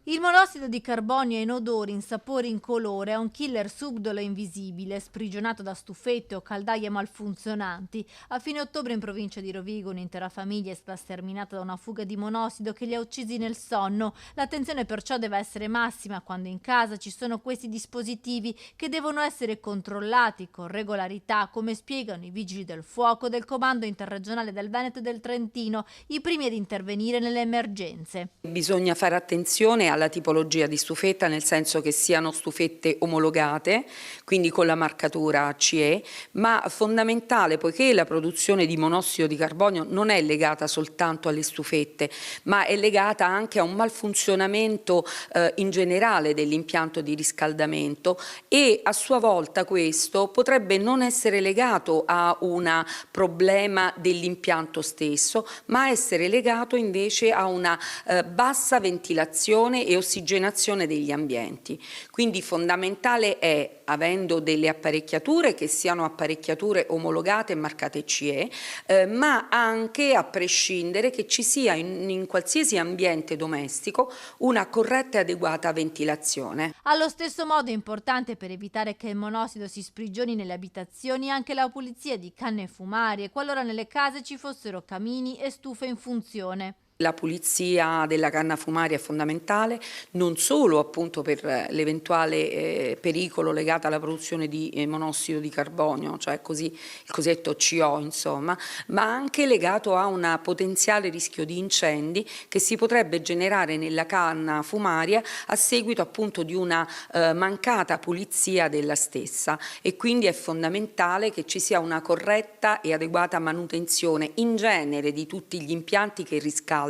Il monossido di carbonio è in odore, in sapore, in colore, è un killer subdolo e invisibile, sprigionato da stufette o caldaie malfunzionanti. A fine ottobre in provincia di Rovigo un'intera famiglia è stata sterminata da una fuga di monossido che li ha uccisi nel sonno. L'attenzione perciò deve essere massima quando in casa ci sono questi dispositivi che devono essere controllati con regolarità, come spiegano i vigili del fuoco del Comando Interregionale del Veneto e del Trentino, i primi ad intervenire nelle emergenze. Bisogna fare attenzione alla tipologia di stufetta, nel senso che siano stufette omologate, quindi con la marcatura CE, ma fondamentale, poiché la produzione di monossido di carbonio non è legata soltanto alle stufette, ma è legata anche a un malfunzionamento in generale dell'impianto di riscaldamento, e a sua volta questo potrebbe non essere legato a un problema dell'impianto stesso, ma essere legato invece a una bassa ventilazione e ossigenazione degli ambienti. Quindi fondamentale è, avendo delle apparecchiature che siano apparecchiature omologate e marcate CE, ma anche, a prescindere, che ci sia in qualsiasi ambiente domestico una corretta e adeguata ventilazione. Allo stesso modo è importante, per evitare che il monossido si sprigioni nelle abitazioni, anche la pulizia di canne fumarie, qualora nelle case ci fossero camini e stufe in funzione. La pulizia della canna fumaria è fondamentale, non solo appunto per l'eventuale pericolo legato alla produzione di monossido di carbonio, cioè il cosiddetto CO, insomma, ma anche legato a un potenziale rischio di incendi che si potrebbe generare nella canna fumaria a seguito appunto di una mancata pulizia della stessa, e quindi è fondamentale che ci sia una corretta e adeguata manutenzione in genere di tutti gli impianti che riscaldano,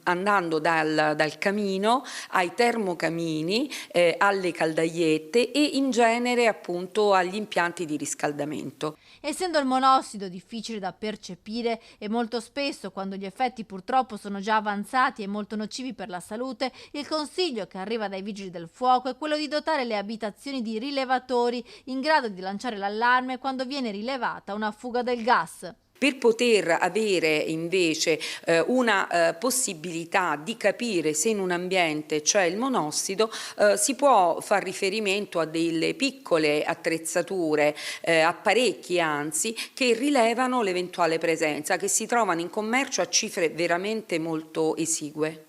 andando dal camino ai termocamini, alle caldaiette e in genere appunto agli impianti di riscaldamento. Essendo il monossido difficile da percepire e molto spesso, quando gli effetti purtroppo sono già avanzati e molto nocivi per la salute, il consiglio che arriva dai vigili del fuoco è quello di dotare le abitazioni di rilevatori in grado di lanciare l'allarme quando viene rilevata una fuga del gas. Per poter avere invece una possibilità di capire se in un ambiente c'è il monossido, si può far riferimento a delle piccole attrezzature, apparecchi anzi, che rilevano l'eventuale presenza, che si trovano in commercio a cifre veramente molto esigue.